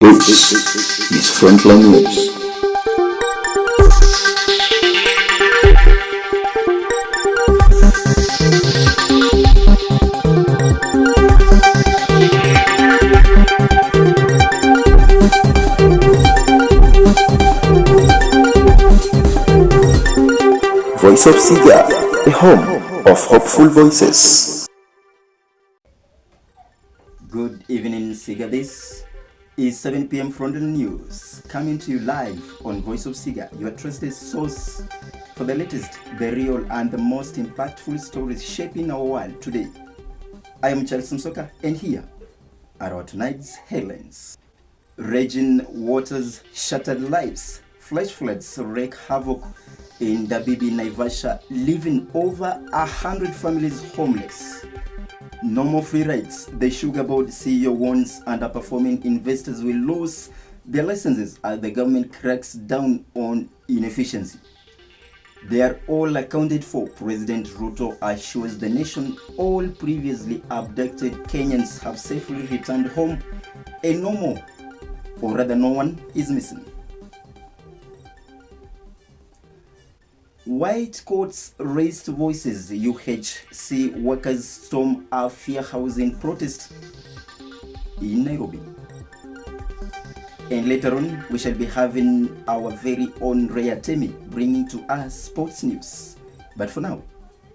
This is Frontline News. Voice of Siga, a home of hopeful voices. Good evening, Siga. This is 7 p.m. Frontline News, coming to you live on Voice of Siga, your trusted source for the latest, the real, and the most impactful stories shaping our world today. I am Charles Msoka, and here are our tonight's headlines. Raging waters shattered lives. Flash floods wreak havoc in Dabibi, Naivasha, leaving over 100 families homeless. No more free rides. The Sugar Board CEO warns underperforming investors will lose their licenses as the government cracks down on inefficiency. They are all accounted for. President Ruto assures the nation all previously abducted Kenyans have safely returned home, and no more, or rather no one, is missing. White coats raised voices. UHC workers storm a fair housing protest in Nairobi. And later on, we shall be having our very own Rhea Temi bringing to us sports news. But for now,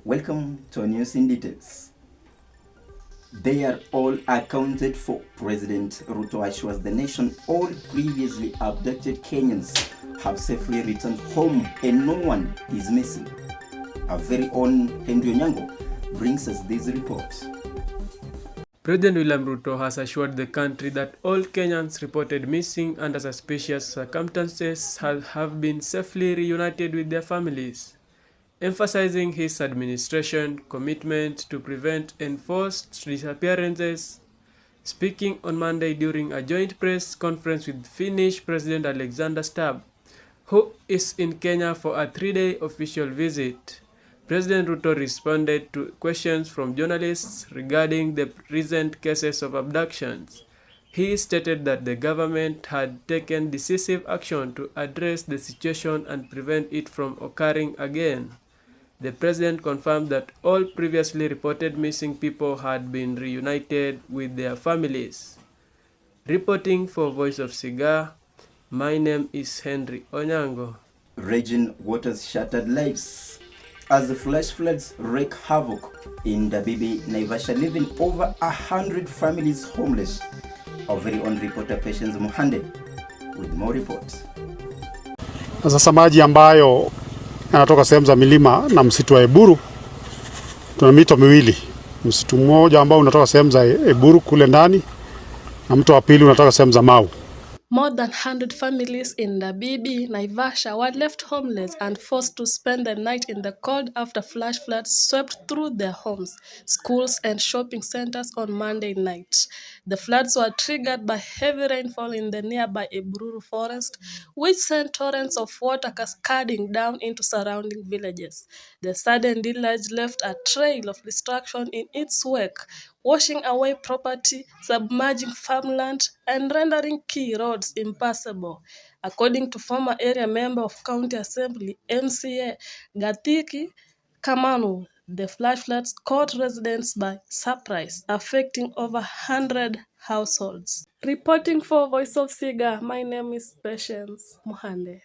welcome to our news in details. They are all accounted for. President Ruto assures the nation all previously abducted Kenyans have safely returned home and no one is missing. Our very own Henry Onyango brings us this report. President William Ruto has assured the country that all Kenyans reported missing under suspicious circumstances have been safely reunited with their families, emphasizing his administration's commitment to prevent enforced disappearances. Speaking on Monday during a joint press conference with Finnish President Alexander Stubb, who is in Kenya for a 3-day official visit, President Ruto responded to questions from journalists regarding the recent cases of abductions. He stated that the government had taken decisive action to address the situation and prevent it from occurring again. The president confirmed that all previously reported missing people had been reunited with their families. Reporting for Voice of Siga, my name is Henry Onyango. Raging waters shattered lives as the flash floods wreak havoc in Dabibi, Naivasha, leaving over 100 families homeless. Our very own reporter Patience Muhande with more reports. Sasa maji ambayo yanatoka sehemu za milima na msitu wa Eburu, tuna mito miwili. Msitu mmoja ambao unatoka sehemu za Eburu kule ndani na mto wa pili unatoka sehemu za Mau. More than 100 families in Dabibi, Naivasha were left homeless and forced to spend the night in the cold after flash floods swept through their homes, schools, and shopping centers on Monday night. The floods were triggered by heavy rainfall in the nearby Eburu forest, which sent torrents of water cascading down into surrounding villages. The sudden deluge left a trail of destruction in its wake, washing away property, submerging farmland, and rendering key roads impassable. According to former area member of County Assembly MCA Gathiki Kamanu, the flash floods caught residents by surprise, affecting over 100 households. Reporting for Voice of Siga, my name is Patience Muhande.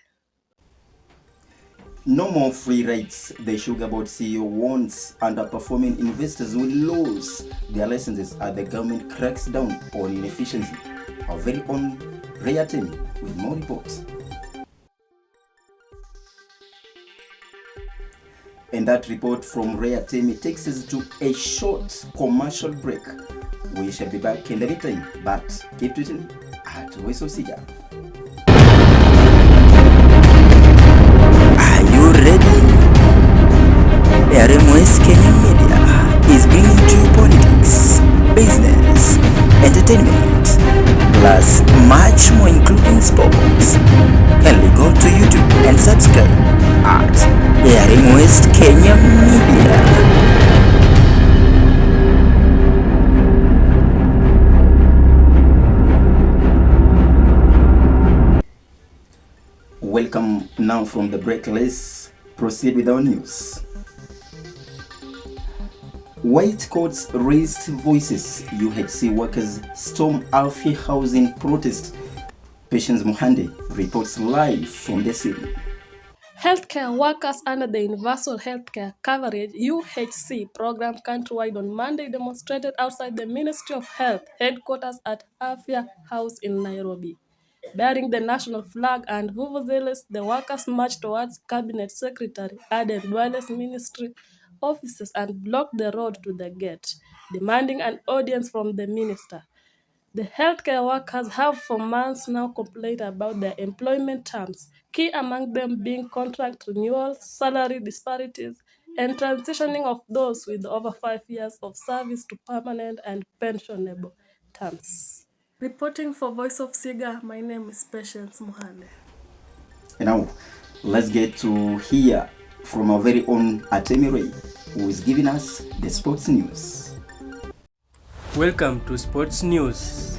No more free rides. The Sugar Board CEO warns underperforming investors will lose their licenses as the government cracks down on inefficiency. Our very own Rhea Temi with more reports. And that report from Rhea Temi takes us to a short commercial break. We shall be back in the meantime, but keep tweeting at Voice of Siga. RMS Kenya Media is bringing to you politics, business, entertainment, plus much more including sports. Kindly go to YouTube and subscribe at RMS Kenya Media. Welcome now from the break. Let's proceed with our news. White coats raised voices. UHC workers storm Alfie housing protest. Patience Muhande reports live from the city. Healthcare workers under the Universal Healthcare Coverage (UHC) program countrywide on Monday demonstrated outside the Ministry of Health headquarters at Afya House in Nairobi. Bearing the national flag and vuvuzelas, the workers marched towards Cabinet Secretary Aden Duale's ministry offices and blocked the road to the gate, demanding an audience from the minister. The healthcare workers have for months now complained about their employment terms, key among them being contract renewals, salary disparities, and transitioning of those with over 5 years of service to permanent and pensionable terms. Reporting for Voice of Siga, my name is Patience Muhande. And now, let's get to hear from our very own Atemi Ray, who is giving us the sports news. Welcome to Sports News.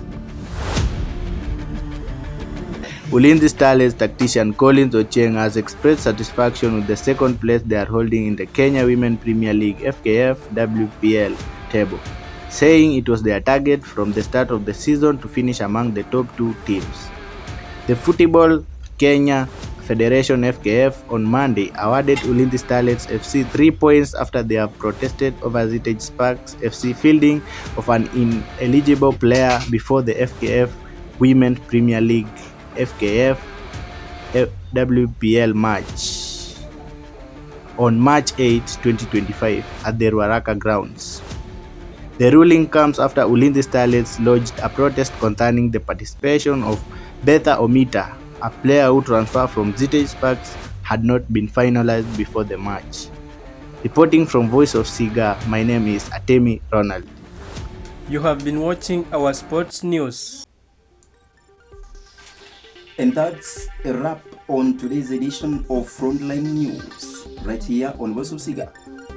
Ulinzi Starlets tactician Collins Ochieng has expressed satisfaction with the second place they are holding in the Kenya Women Premier League FKF WPL table, saying it was their target from the start of the season to finish among the top 2 teams. The Football Kenya Federation FKF on Monday awarded Ulinzi Starlets FC 3 points after they have protested over Zetech Sparks FC fielding of an ineligible player before the FKF Women's Premier League FKF WPL match on March 8, 2025 at the Ruaraka grounds. The ruling comes after Ulinzi Starlets lodged a protest concerning the participation of Betha Omita, a player who transferred from Zetech Sparks had not been finalized before the match. Reporting from Voice of Siga, my name is Atemi Ronald. You have been watching our sports news. And that's a wrap on today's edition of Frontline News, right here on Voice of Siga,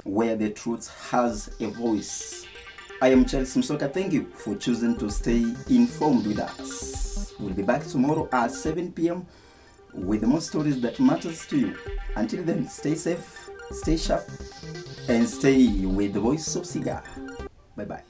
where the truth has a voice. I am Charles Msoka. Thank you for choosing to stay informed with us. We'll be back tomorrow at 7 p.m. with more stories that matters to you. Until then, stay safe, stay sharp, and stay with the Voice of Siga. Bye-bye.